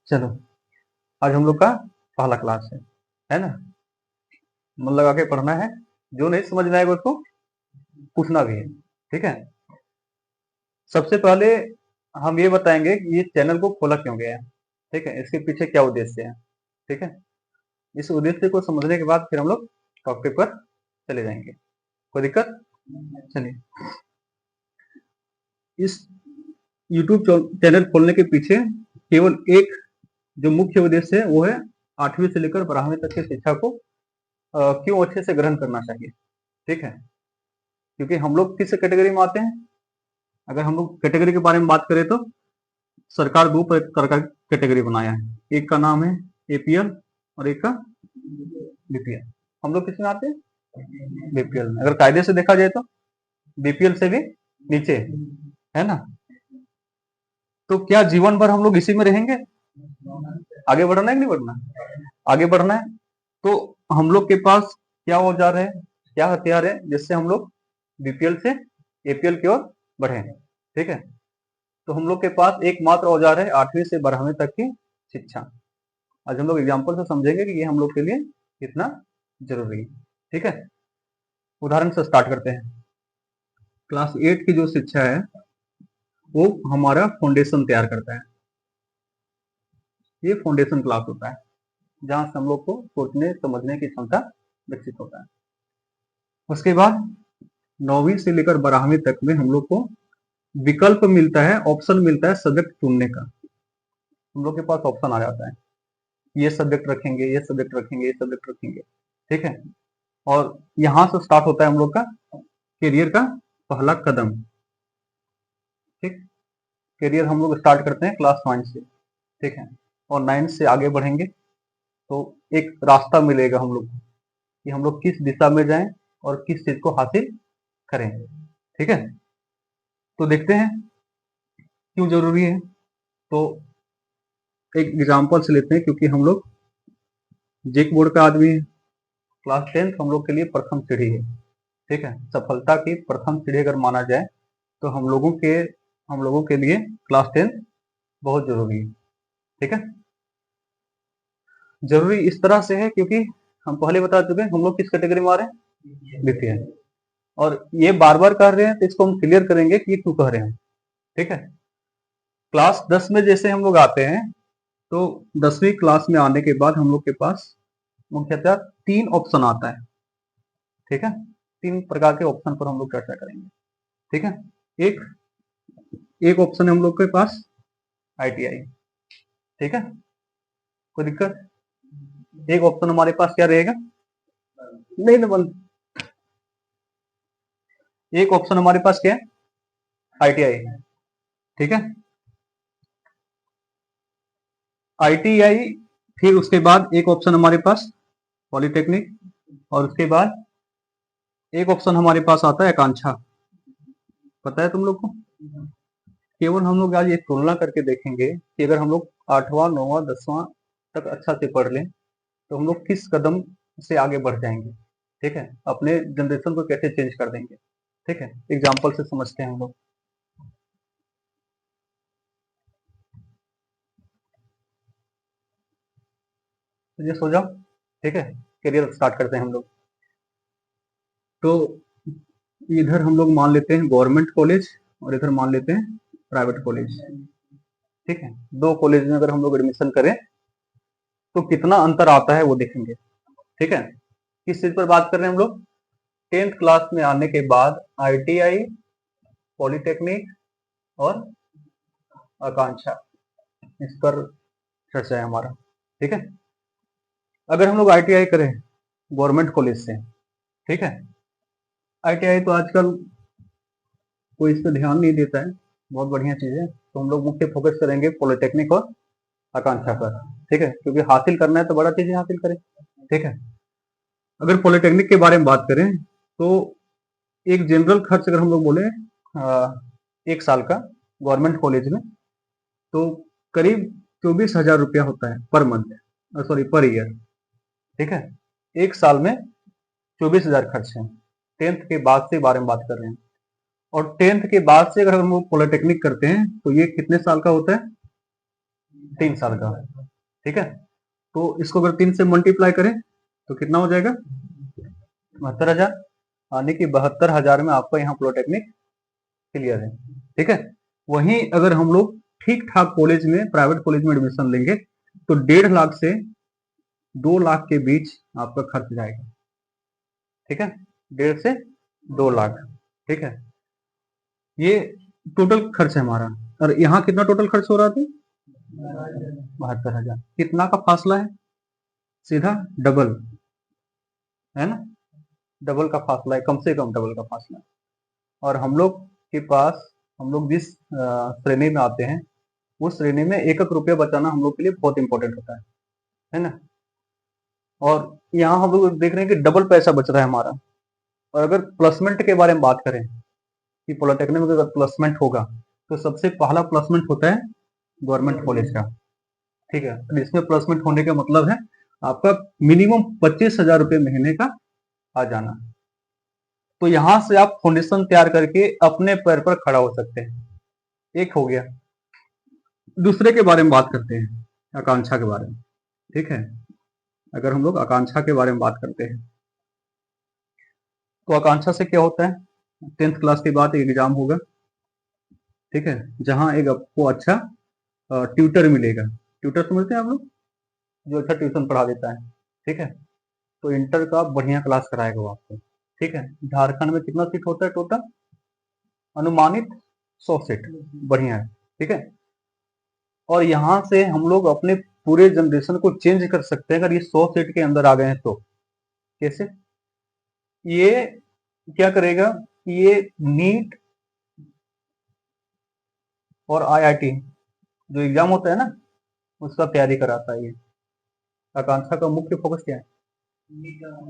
चलो, आज हम लोग का पहला क्लास है ना। मन लगा के पढ़ना है, जो नहीं समझ में आएगा उसको पूछना भी है। ठीक है, सबसे पहले हम ये बताएंगे कि ये चैनल को खोला क्यों गया है। ठीक है, इसके पीछे क्या उद्देश्य है। ठीक है, इस उद्देश्य को समझने के बाद फिर हम लोग टॉपिक पर चले जाएंगे। कोई दिक्कत? चलिए, इस YouTube चैनल खोलने के पीछे केवल एक जो मुख्य उद्देश्य है वो है 8वीं से लेकर 12वीं तक की शिक्षा को क्यों अच्छे से ग्रहण करना चाहिए। ठीक है, क्योंकि हम लोग किस कैटेगरी में आते हैं। अगर हम लोग कैटेगरी के बारे में बात करें तो सरकार दो प्रकार का कैटेगरी बनाया है, एक का नाम है APL और एक का BPL। हम लोग किस में आते हैं? BPL में। अगर कायदे से देखा जाए तो BPL से भी नीचे है ना। तो क्या जीवन भर हम लोग इसी में रहेंगे? आगे बढ़ना है कि नहीं बढ़ना? आगे बढ़ना है तो हम लोग के पास क्या औजार है, क्या हथियार है जिससे हम लोग BPL से APL की ओर बढ़े। ठीक है, तो हम लोग के पास एकमात्र औजार है 8वीं से 12वीं तक की शिक्षा। आज हम लोग एग्जाम्पल से समझेंगे कि ये हम लोग के लिए कितना जरूरी है। ठीक है, उदाहरण से स्टार्ट करते हैं। क्लास 8 की जो शिक्षा है वो हमारा फाउंडेशन तैयार करता है। ये फाउंडेशन क्लास होता है जहां से हम लोग को सोचने समझने की क्षमता विकसित होता है। उसके बाद 9वीं से लेकर 12वीं तक में हम लोग को विकल्प मिलता है, ऑप्शन मिलता है सब्जेक्ट चुनने का। हम लोग के पास ऑप्शन आ जाता है, ये सब्जेक्ट रखेंगे, ये सब्जेक्ट रखेंगे, ये सब्जेक्ट रखेंगे। ठीक है, और यहां से स्टार्ट होता है हम लोग का करियर का पहला कदम। ठीक, करियर हम लोग स्टार्ट करते हैं क्लास 9 से। ठीक है, और 9 से आगे बढ़ेंगे तो एक रास्ता मिलेगा हम लोग को कि हम लोग किस दिशा में जाएं और किस चीज को हासिल करें। ठीक है, तो देखते हैं क्यों जरूरी है। तो एक एग्जांपल से लेते हैं, क्योंकि हम लोग जेक बोर्ड का आदमी है। क्लास 10 हम लोग के लिए प्रथम सीढ़ी है। ठीक है, सफलता की प्रथम सीढ़ी अगर माना जाए तो हम लोगों के लिए क्लास 10 बहुत जरूरी है। ठीक है, जरूरी इस तरह से है क्योंकि हम पहले बता चुके हैं हम लोग किस कैटेगरी में आ रहे हैं, BPL। और ये बार बार कह रहे हैं तो इसको हम क्लियर करेंगे कि क्यों कह रहे हैं। ठीक है, क्लास 10 में जैसे हम लोग आते हैं तो 10वीं क्लास में आने के बाद हम लोग के पास मुख्यतः 3 ऑप्शन आता है। ठीक है, 3 प्रकार के ऑप्शन पर हम लोग चर्चा करेंगे। ठीक है, एक एक ऑप्शन है हम लोग के पास ITI। ठीक है, कोई दिक्कत? एक ऑप्शन हमारे पास क्या रहेगा? नहीं ना बंद। एक ऑप्शन हमारे पास क्या है? ITI। ठीक है, ITI। फिर उसके बाद एक ऑप्शन हमारे पास पॉलिटेक्निक, और उसके बाद एक ऑप्शन हमारे पास आता है आकांक्षा। पता है तुम लोग को? केवल हम लोग आज ये तुलना करके देखेंगे कि अगर हम लोग 8वां 9वां 10वां तक अच्छा से पढ़ लें तो हम लोग किस कदम से आगे बढ़ जाएंगे। ठीक है, अपने जनरेशन को कैसे चेंज कर देंगे। ठीक है, एग्जाम्पल से समझते हैं हम लोग। तो ये सो जाओ। ठीक है, करियर स्टार्ट करते हैं हम लोग। तो इधर हम लोग मान लेते हैं गवर्नमेंट कॉलेज और इधर मान लेते हैं प्राइवेट कॉलेज। ठीक है, दो कॉलेज में अगर हम लोग एडमिशन करें तो कितना अंतर आता है वो देखेंगे। ठीक है, किस चीज पर बात कर रहे हैं हम लोग? 10th क्लास में आने के बाद ITI, पॉलिटेक्निक और आकांक्षा, इस पर चर्चा है हमारा। ठीक है, अगर हम लोग ITI करें गवर्नमेंट कॉलेज से, ठीक है, ITI तो आजकल कोई इस पर ध्यान नहीं देता है, बहुत बढ़िया चीज है। तो हम लोग मुख्य फोकस करेंगे पॉलिटेक्निक और आकांक्षा पर। ठीक है, क्योंकि हासिल करना है तो बड़ा चीज हासिल करें। ठीक है, अगर पॉलिटेक्निक के बारे में बात करें तो एक जनरल खर्च अगर हम लोग बोले एक साल का गवर्नमेंट कॉलेज में तो करीब 24,000 रुपया होता है per month, sorry per year. ठीक है, एक साल में 24,000 खर्च है। 10th के बाद से बारे में बात कर रहे हैं, और 10th के बाद से अगर हम लोग पॉलिटेक्निक करते हैं तो ये कितने साल का होता है? 3 साल का, ठीक है। तो इसको अगर 3 से मल्टीप्लाई करें तो कितना हो जाएगा? 72,000, यानी कि 72,000 में आपका यहाँ पॉलिटेक्निक क्लियर है, ठीक है। वहीं अगर हम लोग ठीक ठाक कॉलेज में, प्राइवेट कॉलेज में एडमिशन लेंगे तो 1.5 लाख से 2 लाख के बीच आपका खर्च जाएगा, ठीक है। 1.5 से 2 लाख, ठीक है। ये टोटल खर्च है हमारा। और यहाँ कितना टोटल खर्च हो रहा था? 72,000। कितना का फासला है? सीधा डबल, है ना। डबल का फासला है, कम से कम डबल का फासला है। और हम लोग के पास, हम लोग जिस श्रेणी में आते हैं उस श्रेणी में 1 रुपया बचाना हम लोग के लिए बहुत इंपॉर्टेंट होता है ना। और यहाँ हम लोग देख रहे हैं कि डबल पैसा बच रहा है हमारा। और अगर प्लेसमेंट के बारे में बात करें कि पॉलिटेक्निक में अगर प्लेसमेंट होगा तो सबसे पहला प्लेसमेंट होता है गवर्नमेंट कॉलेज का, ठीक है। इसमें प्लेसमेंट होने का मतलब है आपका मिनिमम 25,000 रुपये महीने का आ जाना। तो यहां से आप फाउंडेशन तैयार करके अपने पैर पर खड़ा हो सकते हैं। एक हो गया। दूसरे के बारे में बात करते हैं, आकांक्षा के बारे में, ठीक है। अगर हम लोग आकांक्षा के बारे में बात करते हैं तो आकांक्षा से क्या होता है? 10th क्लास के बाद एक एग्जाम होगा, ठीक है, जहां एक आपको अच्छा ट्यूटर मिलेगा। ट्यूटर समझते हैं आप लोग? जो अच्छा ट्यूशन पढ़ा देता है, ठीक है। तो इंटर का बढ़िया क्लास कराएगा वो आपको, ठीक है। झारखंड में कितना सीट होता है टोटल? अनुमानित 100 सीट, बढ़िया है, ठीक है। और यहाँ से हम लोग अपने पूरे जनरेशन को चेंज कर सकते हैं अगर ये 100 सीट के अंदर आ गए हैं तो। कैसे? ये क्या करेगा? ये नीट और आईआईटी जो एग्जाम होता है ना उसका तैयारी कराता है। ये आकांक्षा का मुख्य फोकस क्या है?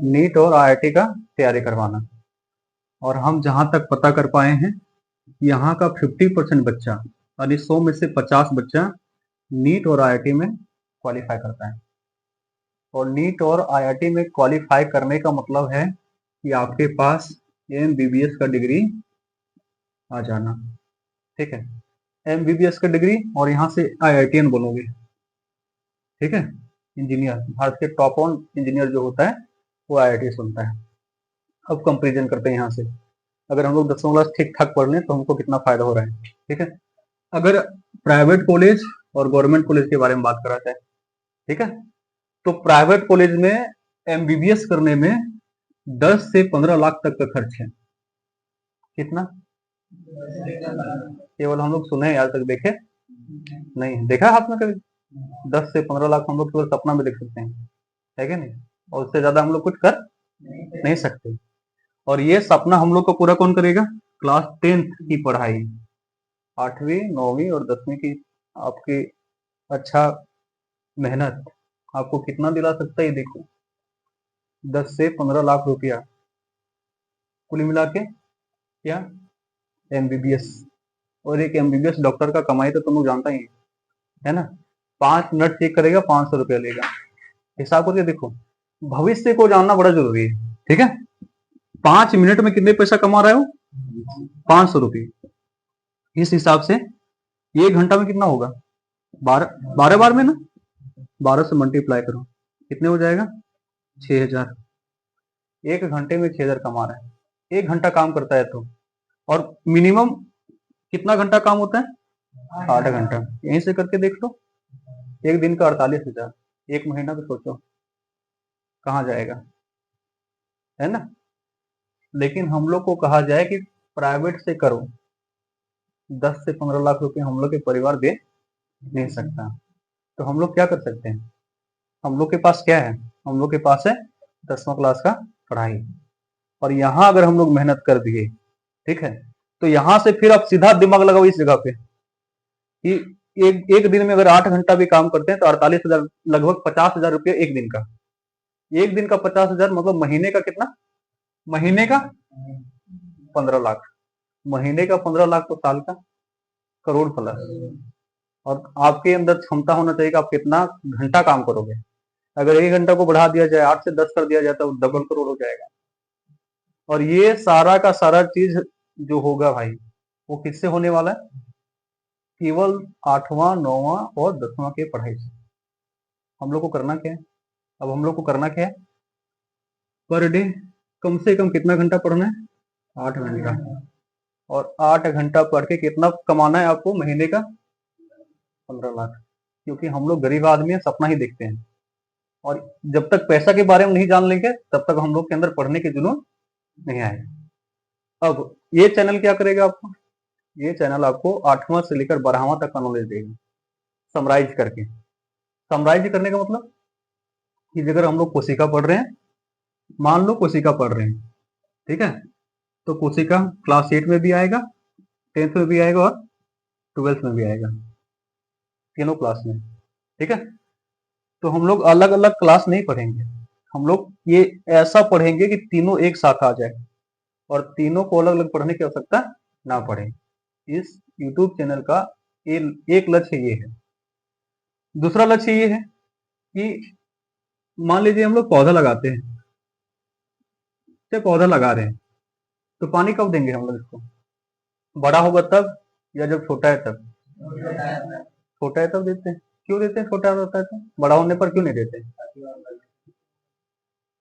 नीट और आईआईटी का तैयारी करवाना। और हम जहां तक पता कर पाए हैं यहाँ का 50% बच्चा, यानी 100 में से 50 बच्चा नीट और आईआईटी में क्वालिफाई करता है। और नीट और आईआईटी में क्वालिफाई करने का मतलब है कि आपके पास एमबीबीएस का डिग्री आ जाना, ठीक है। एमबीबीएस का डिग्री और यहाँ से आईआईटीएन बनोगे, ठीक है। इंजीनियर, भारत के टॉप वन इंजीनियर जो होता है वो आईआईटी से बनता है। अब कंपेरिजन करते हैं यहाँ से। अगर हम लोग 10वीं क्लास ठीक ठाक पढ़ लें तो हमको कितना फायदा हो रहा है, ठीक है। अगर प्राइवेट कॉलेज और गवर्नमेंट कॉलेज के बारे में बात करा जाए, ठीक है, तो प्राइवेट कॉलेज में एमबीबीएस करने में 10 से 15 लाख तक का खर्च है। कितना? केवल हम लोग सुने, आज तक देखे नहीं। देखा हाथ में कभी? 10 से 15 लाख हम लोग केवल सपना में देख सकते हैं, है क्या नहीं? और उससे ज्यादा हम लोग कुछ कर नहीं सकते। और ये सपना हम लोग को पूरा कौन करेगा? क्लास 10th की पढ़ाई, 8वीं 9वीं और 10वीं की आपकी अच्छा मेहनत आपको कितना दिला सकता है? देखो 10 से 15 लाख रुपया कुल मिला के, क्या? एमबीबीएस। और एक एमबीबीएस डॉक्टर का कमाई तो तुम लोग जानता ही है ना। 5 मिनट चेक करेगा, 500 रुपया लेगा। हिसाब करके देखो, भविष्य को जानना बड़ा जरूरी है, ठीक है। 5 मिनट में कितने पैसा कमा रहा है वो? 500 रुपये। इस हिसाब से 1 घंटा में कितना होगा? 12 बार में ना, 12 से मल्टीप्लाई करो, कितने हो जाएगा? 6,000। 1 घंटे में 6,000 कमा रहा है। 1 घंटा काम करता है तो। और मिनिमम कितना घंटा काम होता है? 8 घंटा। यहीं से करके देख लो। एक दिन का 48,000, एक महीना का सोचो कहाँ जाएगा, है ना। लेकिन हम लोग को कहा जाए कि प्राइवेट से करो, 10 से 15 लाख रुपए हम लोग के परिवार दे नहीं सकता। तो हम लोग क्या कर सकते हैं? हम लोग के पास क्या है? हम लोग के पास है 10वीं क्लास का पढ़ाई। और यहाँ अगर हम लोग मेहनत कर दिए, ठीक है, तो यहाँ से फिर आप सीधा दिमाग लगाओ इस जगह पे कि एक दिन में अगर 8 घंटा भी काम करते हैं तो 48,000, लगभग 50,000 रुपये एक दिन का। एक दिन का 50,000 मतलब महीने का कितना? महीने का 15 लाख। महीने का 15 लाख तो साल का करोड़ प्लस। और आपके अंदर क्षमता होना चाहिए कि आप कितना घंटा काम करोगे। अगर 1 घंटा को बढ़ा दिया जाए, 8 से 10 कर दिया जाए तो डबल करोड़ हो जाएगा। और ये सारा का सारा चीज जो होगा भाई वो किससे होने वाला है? केवल 8वां 9वां और 10वां के पढ़ाई से हम लोग को करना क्या है? अब हम लोग को करना क्या है? पर डे कम से कम कितना घंटा पढ़ना है? 8 घंटा। और 8 घंटा पढ़ के कितना कमाना है आपको महीने का? 15 लाख। क्योंकि हम लोग गरीब आदमी हैं, सपना ही देखते हैं, और जब तक पैसा के बारे में नहीं जान लेंगे तब तक हम लोग के अंदर पढ़ने की जुनून नहीं आएगा। अब ये चैनल क्या करेगा आपको? ये चैनल आपको 8वां से लेकर 12वां तक का नॉलेज देगा, समराइज करके। समराइज करने का मतलब कि अगर हम लोग कोशिका पढ़ रहे हैं, मान लो कोशिका पढ़ रहे हैं, ठीक है, तो कोशिका क्लास 8 में भी आएगा, 10th में भी आएगा और 12th में भी आएगा, तीनों क्लास में, ठीक है। तो हम लोग अलग अलग क्लास नहीं पढ़ेंगे, हम लोग ये ऐसा पढ़ेंगे कि तीनों एक साथ आ जाए और तीनों को अलग अलग पढ़ने की आवश्यकता ना पड़े। इस YouTube चैनल का एक लक्ष्य ये है। दूसरा लक्ष्य ये है कि मान लीजिए हम लोग पौधा लगाते हैं, चाहे पौधा लगा रहे हैं, तो पानी कब देंगे हम लोग इसको? बड़ा होगा तब, या जब छोटा है तब? छोटा है तब देते हैं। क्यों देते हैं? छोटा होता है तो। बड़ा होने पर क्यों नहीं देते?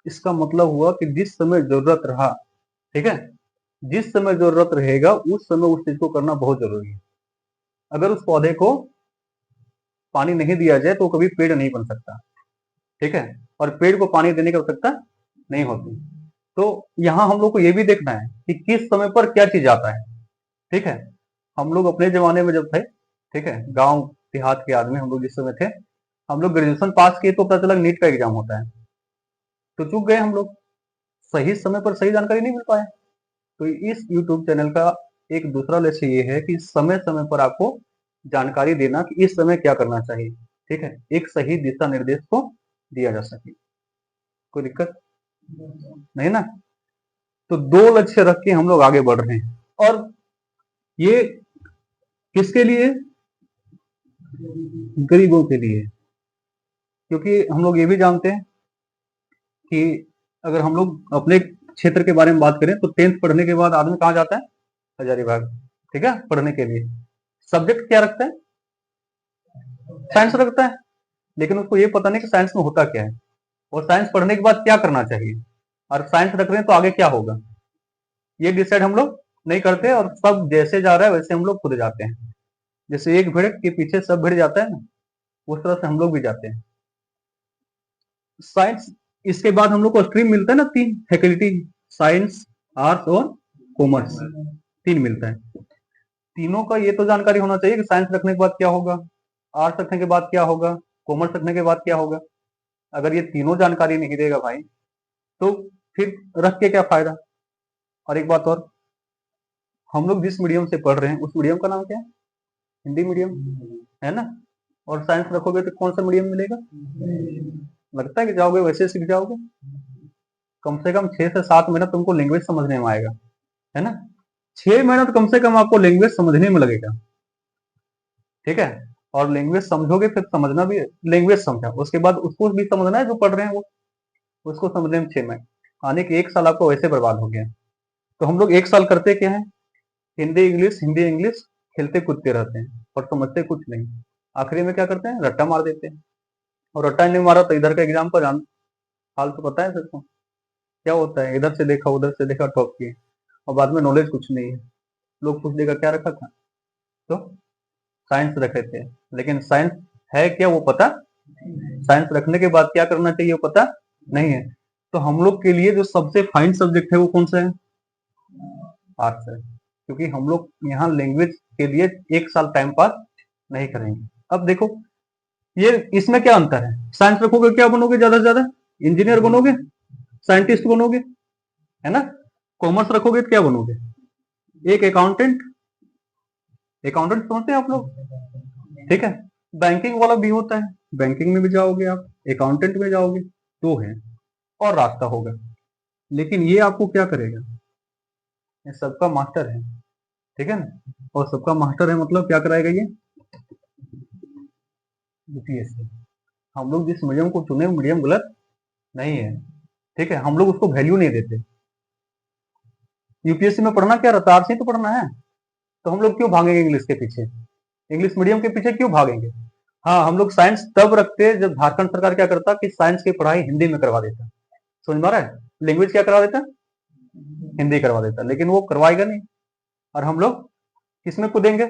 इसका मतलब हुआ कि जिस समय जरूरत रहा, ठीक है, जिस समय जरूरत रहेगा उस समय उस चीज को करना बहुत जरूरी है। अगर उस पौधे को पानी नहीं दिया जाए तो कभी पेड़ नहीं बन सकता, ठीक है, और पेड़ को पानी देने की आवश्यकता नहीं होती। तो यहाँ हम लोग को ये भी देखना है कि किस समय पर क्या चीज आता है, ठीक है। हम लोग अपने जमाने में जब थे, ठीक है, गांव देहात के आदमी हम लोग जिस समय थे, हम लोग ग्रेजुएशन पास किए तो पता चला नीट का एग्जाम होता है, तो चूक गए हम लोग, सही समय पर सही जानकारी नहीं मिल पाया। तो इस YouTube चैनल का एक दूसरा लक्ष्य ये है कि समय समय पर आपको जानकारी देना कि इस समय क्या करना चाहिए, ठीक है, एक सही दिशा निर्देश को दिया जा सके। कोई दिक्कत नहीं ना? तो दो लक्ष्य रख के हम लोग आगे बढ़ रहे हैं, और ये किसके लिए? गरीबों के लिए। क्योंकि हम लोग ये भी जानते हैं कि अगर हम लोग अपने क्षेत्र के बारे में बात करें तो 10th पढ़ने के बाद आदमी कहाँ जाता है? हजारीबाग, ठीक है, पढ़ने के लिए। सब्जेक्ट क्या रखता है? साइंस रखता है, लेकिन उसको ये पता नहीं कि साइंस में होता क्या है, और साइंस पढ़ने के बाद क्या करना चाहिए, और साइंस रख रहे हैं तो आगे क्या होगा, ये डिसाइड हम लोग नहीं करते, और सब जैसे जा रहा है वैसे हम लोग खुद जाते हैं। जैसे एक भेड़ के पीछे सब भेड़ जाता है ना, उस तरह से हम लोग भी जाते हैं। साइंस, इसके बाद हम लोग को स्ट्रीम मिलता है ना, 3 फैकल्टी, साइंस, आर्ट्स और कॉमर्स, 3 मिलता है। तीनों का ये तो जानकारी होना चाहिए कि साइंस रखने के बाद क्या होगा, आर्ट्स रखने के बाद क्या होगा, कॉमर्स रखने के बाद क्या होगा। अगर ये तीनों जानकारी नहीं देगा भाई, तो फिर रख के क्या फायदा। और एक बात और, हम लोग जिस मीडियम से पढ़ रहे हैं उस मीडियम का नाम क्या है? हिंदी मीडियम, है ना। और साइंस रखोगे तो कौन सा मीडियम मिलेगा? लगता है कि जाओगे वैसे सीख जाओगे? कम से कम 6 से 7 महीना तुमको लैंग्वेज समझने में आएगा, है ना। 6 महीना तो कम से कम आपको लैंग्वेज समझने में लगेगा, ठीक है। और लैंग्वेज समझोगे फिर समझना भी, लैंग्वेज समझा उसके बाद उसको भी समझना है, जो पढ़ रहे हैं वो, उसको समझने में 6 महीने, आने के 1 साल आपको वैसे बर्बाद हो गया। तो हम लोग 1 साल करते क्या है? हिंदी इंग्लिश खेलते कूदते रहते हैं और समझते कुछ नहीं। आखिरी में क्या करते हैं? रट्टा मार देते हैं, और रट्टा नहीं मारा तो इधर का एग्जाम का जान हाल तो पता है सबको क्या होता है। इधर से देखा उधर से देखा, टॉप किए, और बाद में नॉलेज कुछ नहीं है। लोग पूछ देगा क्या रखा था, तो साइंस रखे थे, लेकिन साइंस है क्या वो पता, साइंस रखने के बाद क्या करना चाहिए वो पता नहीं है। तो हम लोग के लिए जो सबसे फाइन सब्जेक्ट है वो कौन सा है? आर्ट्स है। क्योंकि हम लोग यहाँ लैंग्वेज के लिए 1 साल टाइम पास नहीं करेंगे। अब देखो ये इसमें क्या अंतर है? साइंस रखोगे क्या बनोगे? ज्यादा से ज्यादा इंजीनियर बनोगे, साइंटिस्ट बनोगे, है ना। कॉमर्स रखोगे तो क्या बनोगे? एक अकाउंटेंट, अकाउंटेंट समझते हैं आप लोग, ठीक है। बैंकिंग वाला भी होता है, बैंकिंग में भी जाओगे आप, अकाउंटेंट में जाओगे, दो है और रास्ता होगा। लेकिन ये आपको क्या करेगा? ये सबका मास्टर है, ठीक है ना। और सबका मास्टर है मतलब क्या कराएगा ये? यूपीएससी। हम लोग जिस मीडियम को चुने मीडियम गलत नहीं है, ठीक है, हम लोग उसको वैल्यू नहीं देते। यूपीएससी में पढ़ना क्या रहता है? आर्ट्स ही तो पढ़ना है, तो हम लोग क्यों भागेंगे इंग्लिश के पीछे? इंग्लिश मीडियम के पीछे क्यों भागेंगे? हाँ, हम लोग साइंस तब रखते जब झारखंड सरकार क्या करता कि साइंस की पढ़ाई हिंदी में करवा देता। समझ में आ रहा है? लैंग्वेज क्या करवा देता? हिंदी करवा देता, लेकिन वो करवाएगा नहीं। और हम लोग किसमें कूदेंगे?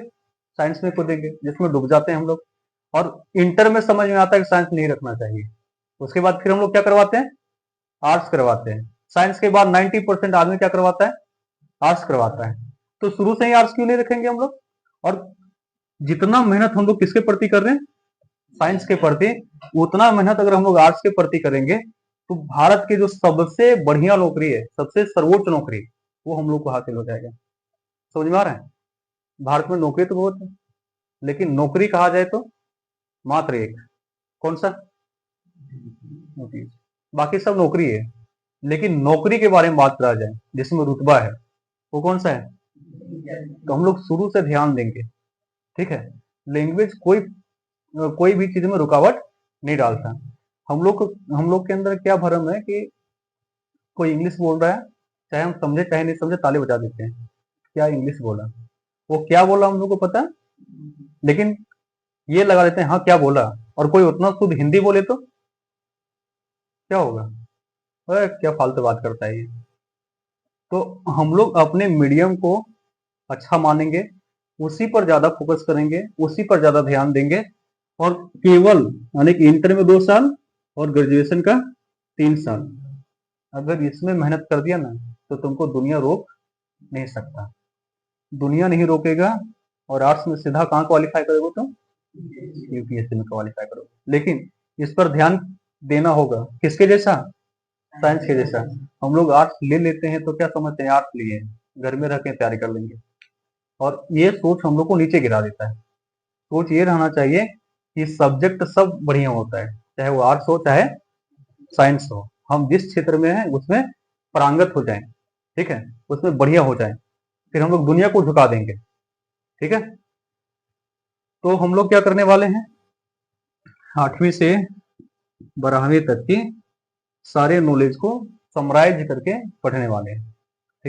साइंस में कूदेंगे, जिसमें डूब जाते हैं हम लोग। और इंटर में समझ में आता है कि साइंस नहीं रखना चाहिए। उसके बाद फिर हम लोग क्या करवाते हैं? आर्ट्स करवाते हैं। साइंस के बाद 90% आदमी क्या करवाता है? आर्ट्स करवाता है। तो शुरू से ही आर्ट्स क्यों नहीं रखेंगे हम लोग? और जितना मेहनत हम लोग किसके प्रति कर रहे हैं? साइंस के प्रति। उतना मेहनत अगर हम लोग आर्ट्स के प्रति करेंगे तो भारत की जो सबसे बढ़िया नौकरी है, सबसे सर्वोच्च नौकरी, वो हम लोग को हासिल हो जाएगा। समझ में आ रहा है? भारत में नौकरी तो बहुत है, लेकिन नौकरी कहा जाए तो मात्र एक। कौन सा? बाकी सब नौकरी है, लेकिन नौकरी के बारे में बात करा जाए जिसमें रुतबा है, वो कौन सा है? तो हम लोग शुरू से ध्यान देंगे। ठीक है? लैंग्वेज कोई भी चीज में रुकावट नहीं डालता। हम लोग के अंदर क्या भरम है कि कोई इंग्लिश बोल रहा है, चाहे हम समझे चाहे नहीं समझे, ताली बजा देते हैं। क्या इंग्लिश बोला? वो क्या बोला हम लोग को पता है, लेकिन ये लगा देते हैं हाँ क्या बोला। और कोई उतना शुद्ध हिंदी बोले तो क्या होगा? अरे क्या फालतू बात करता है ये। तो हम लोग अपने मीडियम को अच्छा मानेंगे, उसी पर ज्यादा फोकस करेंगे, उसी पर ज्यादा ध्यान देंगे। और केवल यानी कि इंटर में 2 साल और ग्रेजुएशन का 3 साल, अगर इसमें मेहनत कर दिया ना तो तुमको दुनिया रोक नहीं सकता। दुनिया नहीं रोकेगा। और आर्ट्स में सीधा कहाँ क्वालिफाई करोगे तुम? यूपीएससी में क्वालिफाई करोगे। लेकिन इस पर ध्यान देना होगा, किसके जैसा? साइंस के जैसा। हम लोग आर्ट्स ले लेते हैं तो क्या समझते हैं आर्ट्स लिए, घर में रह के तैयारी कर लेंगे। और ये सोच हम लोग को नीचे गिरा देता है। सोच ये रहना चाहिए कि सब्जेक्ट सब बढ़िया होता है, चाहे वो आर्ट्स हो चाहे साइंस हो। हम जिस क्षेत्र में हैं उसमें पारंगत हो जाएं, ठीक है, उसमें बढ़िया हो जाएं, फिर हम लोग दुनिया को झुका देंगे। ठीक है? तो हम लोग क्या करने वाले हैं? 8वीं से 12वीं तक की सारे नॉलेज को समराइज करके पढ़ने वाले हैं।